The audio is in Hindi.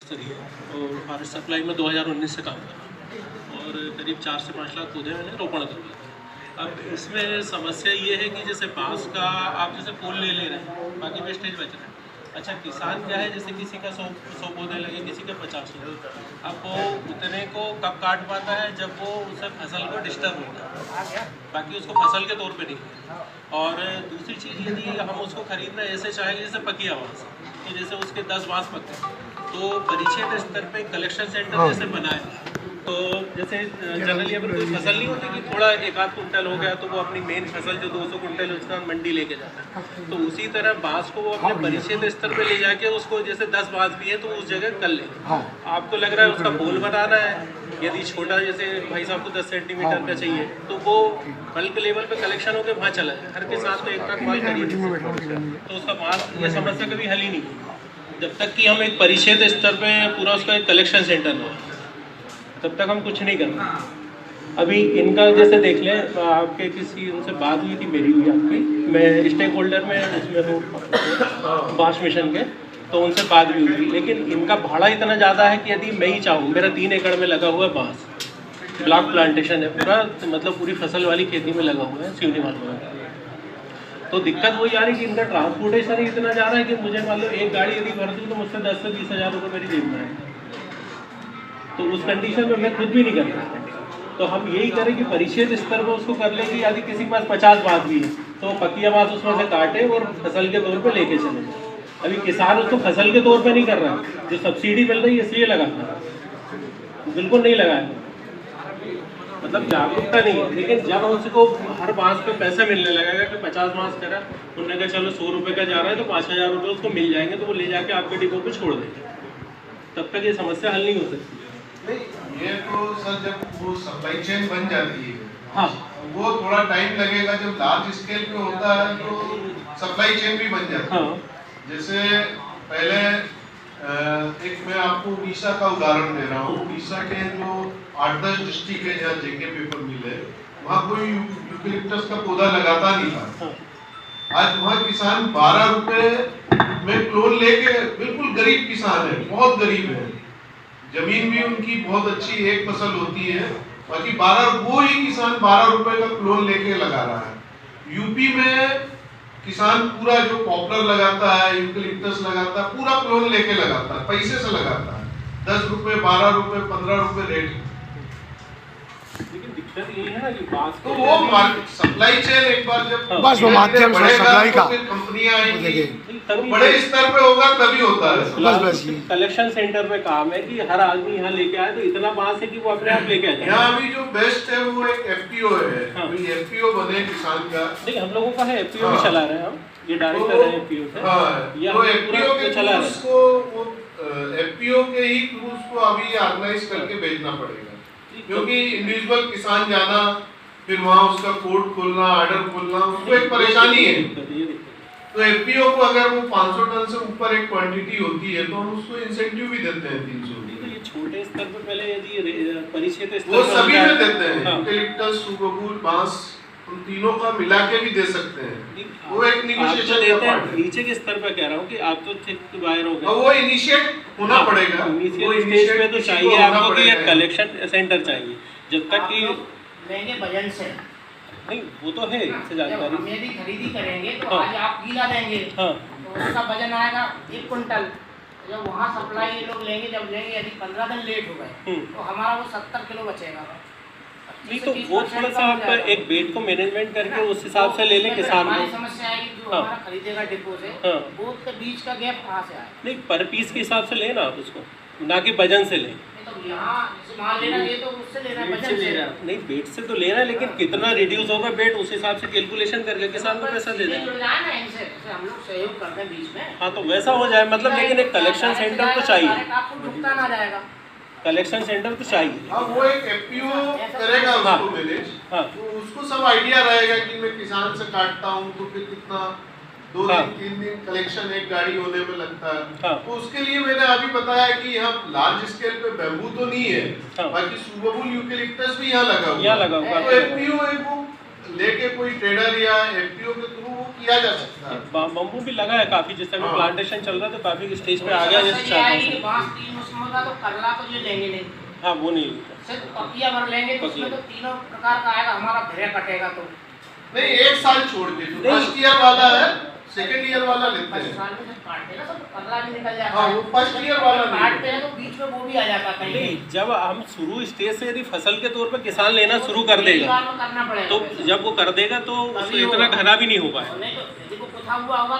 स्तरीय और फॉरेस्ट सप्लाई में 2019 से काम कर रहा हूँ और करीब 4 से 5 लाख पौधे मैंने रोपण करवाए। अब इसमें समस्या ये है कि जैसे बांस का आप जैसे फूल ले रहे हैं, बाकी वेस्टेज बच रहा है। अच्छा, किसान क्या है, जैसे किसी का 100 पौधे लगे, किसी के 50 लगे, अब वो उतने को कब काट पाता है जब वो उसे फसल को डिस्टर्ब होता है, बाकी उसको फसल के तौर पे नहीं। और दूसरी चीज़, यदि हम उसको खरीदना ऐसे चाहेंगे जैसे पकी बांस, तो जैसे उसके 10 बांस पकते तो परिक्षेत्र स्तर पे कलेक्शन सेंटर जैसे बनाए, तो जैसे जनरली अगर कोई फसल नहीं होती कि थोड़ा एक आध कुंटल हो गया तो वो अपनी मेन फसल जो 200 कुंटल उसका मंडी लेके जाता है, तो उसी तरह बांस को वो अपने परिक्षेत्र स्तर पे ले जाके उसको जैसे 10 बांस भी है तो उस जगह कर ले। आपको लग रहा है उसका बोल बनाना है, यदि छोटा जैसे भाई साहब को 10 सेंटीमीटर का चाहिए तो वो बल्क लेवल पे कलेक्शन होकर वहाँ चला जाए। हर किसान तो एक ट्रक माल खरीद तो उसका माल, ये समस्या कभी हल ही नहीं हुई। जब तक कि हम एक परिक्षेत्र स्तर पे पूरा उसका एक कलेक्शन सेंटर ना, तब तक हम कुछ नहीं करना। अभी इनका जैसे देख लें, आपके किसी उनसे बात हुई थी मेरी हुई आपकी, मैं स्टेक होल्डर में उसमें हूँ बांस मिशन के, तो उनसे बात भी हुई थी। लेकिन इनका भाड़ा इतना ज़्यादा है कि यदि मैं ही चाहूँ, मेरा 3 एकड़ में लगा हुआ है बांस, ब्लॉक प्लांटेशन है पूरा, तो मतलब पूरी फसल वाली खेती में लगा हुआ है सिवनी मालवा में, तो दिक्कत वही आ रही है कि इनका ट्रांसपोर्टेशन ही इतना जा रहा है कि मुझे मान लो एक गाड़ी यदि भर दूँ तो मुझसे 10 से 20 हज़ार रुपये मेरी जेब में है, तो उस कंडीशन में मैं खुद भी नहीं कर सकता। तो हम यही करें कि परिक्षेत्र स्तर पर उसको कर लें कि यदि किसी के पास 50 बांस भी है तो पकिया बांस उसमें से काटे और फसल के तौर पे लेके चले जाए। अभी किसान उसको फसल के तौर पे नहीं कर रहा है, जो सब्सिडी मिल रही है इसलिए लगाता है, बिल्कुल नहीं लगाया, मतलब जागरूकता नहीं है। लेकिन जब उसको हर बांस पे पैसा मिलने लगेगा कि 50 बांस करा, उन्होंने कहा चलो 100 रुपये का जा रहा है तो 5,000 रुपये उसको मिल जाएंगे, तो वो ले जाके आपके डिपो पे छोड़ देंगे, तब तक ये समस्या हल नहीं हो सकती। नहीं, ये तो सर जब वो सप्लाई चेन बन जाती है, हाँ, वो थोड़ा टाइम लगेगा। जब लार्ज स्केल पे होता है तो सप्लाई चेन भी बन जाती है। हाँ। जैसे पहले एक मैं आपको उड़ीसा का उदाहरण दे रहा हूँ। उड़ीसा के जो 8-10 डिस्ट्रिक्ट है जहाँ जेके पेपर मिल है, वहाँ कोई यूकेलिप्टस का पौधा लगाता नहीं था। आज वहाँ किसान 12 रुपए में क्लोन लेके, बिल्कुल गरीब किसान है, बहुत गरीब है, जमीन भी उनकी बहुत अच्छी एक फसल होती है, बाकी 12 वो ही किसान 12 रुपए का क्लोन लेके लगा रहा है। यूपी में किसान पूरा जो पॉपुलर लगाता है, यूकेलिप्टस लगाता है, पूरा क्लोन लेके लगाता है, पैसे से लगाता है, 10 रुपए, 12 रुपए, 15 रुपए रेट। लेकिन दिक्कत ये है ना कि बांस तो वो मार्केट सप्लाई चेन एक बार जब बस वो माध्यम से सप्लाई का कंपनियां आएंगी, बड़े स्तर पे होगा तभी होता है। बस कलेक्शन सेंटर पे काम है कि हर आदमी यहाँ लेके आए तो इतना बांस है कि वो अपने आप लेके आ जाए। यहाँ अभी जो बेस्ट है वो एक एफपीओ है। हाँ। एफपीओ बने किसान का, देखिए हम लोगों का है, एफपीओ भी चला रहे हैं हम, ये डायरेक्टर है एफपीओ से। तो एफपीओ के चला रहे क्रूज को, एफपीओ के ही क्रूज को अभी ऑर्गेनाइज करके भेजना पड़ेगा, क्योंकि इंडिविजुअल किसान जाना, फिर वहाँ उसका कोड खोलना, ऑर्डर खोलना, उसको एक परेशानी है। तो एफपीओ को अगर वो 500 टन से ऊपर एक क्वांटिटी होती है तो हम उसको इंसेंटिव भी देते हैं 300। ये छोटे स्तर पे पहले यदि परिक्षेत्र स्तर वो सभी में देते हैं, हाँ। यूकेलिप्टस, सुगबुल, बांस, उन तीनों का मिला के भी दे सकते हैं। वो एक नेगोशिएशन देते हैं। नीचे के स्तर पे कह रहा हूँ कि आप तो ठीक बाहर हो गए, वो इनिशिएट होना पड़ेगा। इनिशियल स्टेज पे तो चाहिए आपको कि एक कलेक्शन सेंटर चाहिए, जब तक कि लेंगे वजन से नहीं, वो तो है इससे जानकारी। जब यदि खरीदी करेंगे तो हाँ। आज आप गीला देंगे, हाँ। तो उसका वजन आएगा 1 कुंटल। जब वहाँ सप्लाई ये लोग लेंगे, जब लेंगे यदि 15 दिन लेट हो गए तो हमारा वो 70 किलो बचेगा। नहीं तो वो थोड़ा सा आप एक वेट को मैनेजमेंट करके उस हिसाब से ले लें किसान को। हमारी समस्या आएगी जो हाँ। हमारा खरीदेगा डिपो से, हाँ। वो के बीच का गैप कहाँ से आए? नहीं, पर पीस के हिसाब से लेना आप उसको, ना कि वजन से लें। तो यहाँ से माल लेना ये तो उससे लेना है, वजन से। नहीं, वेट से तो लेना है, लेकिन कितना रिड्यूस होगा वेट उस हिसाब से कैलकुलेशन करके किसान को पैसा दे दें। जुड़ जाए ना इनसे, जैसे हम लोग सहयोग करते हैं बीच में। हाँ, तो वैसा हो जाए, मतलब लेकिन एक कलेक्शन सेंटर तो चाहिए, आपको भुगतान आ जाएगा। कलेक्शन सेंटर तो चाहिए। अब वो एक एफपीओ करेगा उसको मैनेज, हाँ। तो उसको सब आइडिया रहेगा कि मैं किसान से काटता हूँ तो फिर कितना 2 दिन 3 दिन कलेक्शन एक गाड़ी होने में लगता है। हाँ। तो उसके लिए मैंने अभी बताया कि यहाँ लार्ज स्केल पे बैम्बू तो नहीं है, हाँ। बाकी सुगबुल, यूकेलिप्टस भी यहाँ लगा हुआ यहाँ लगा हुआ तो एफपीओ एक वो लेके कोई ट्रेडर या एफपीओ के थ्रू वो किया जा सकता है। बम्बू भी लगा है काफी, जिस टाइम प्लांटेशन चल रहा था काफी स्टेज पे आ गया जैसे समस्या ये है कि बांस 3 मौसमों का तो करला तो ये लेंगे नहीं, हाँ वो नहीं सिर्फ पकिया भर लेंगे तो उसमें तो तीनों प्रकार का आएगा, हमारा भिरे कटेगा तो नहीं, एक साल छोड़ के जो फर्स्ट ईयर वाला है सेकंड ईयर वाला लेते फर्स्ट हैं। साल में जब काटते हैं ना सब करला भी निकल जाता हाँ, है। वो फर्स्ट ईयर वाला नहीं। काटते हैं तो बीच में वो भी आ जाता है कहीं नहीं, कहीं। जब हम शुरू स्टेज से यदि फसल के तौर पे किसान लेना शुरू कर एक देगा बार में करना पड़ेगा तो वैसे। जब वो कर देगा तो तभी उससे इतना होगा। घना भी नहीं हो पाएगा। नहीं तो यदि को पुथा हुआ होगा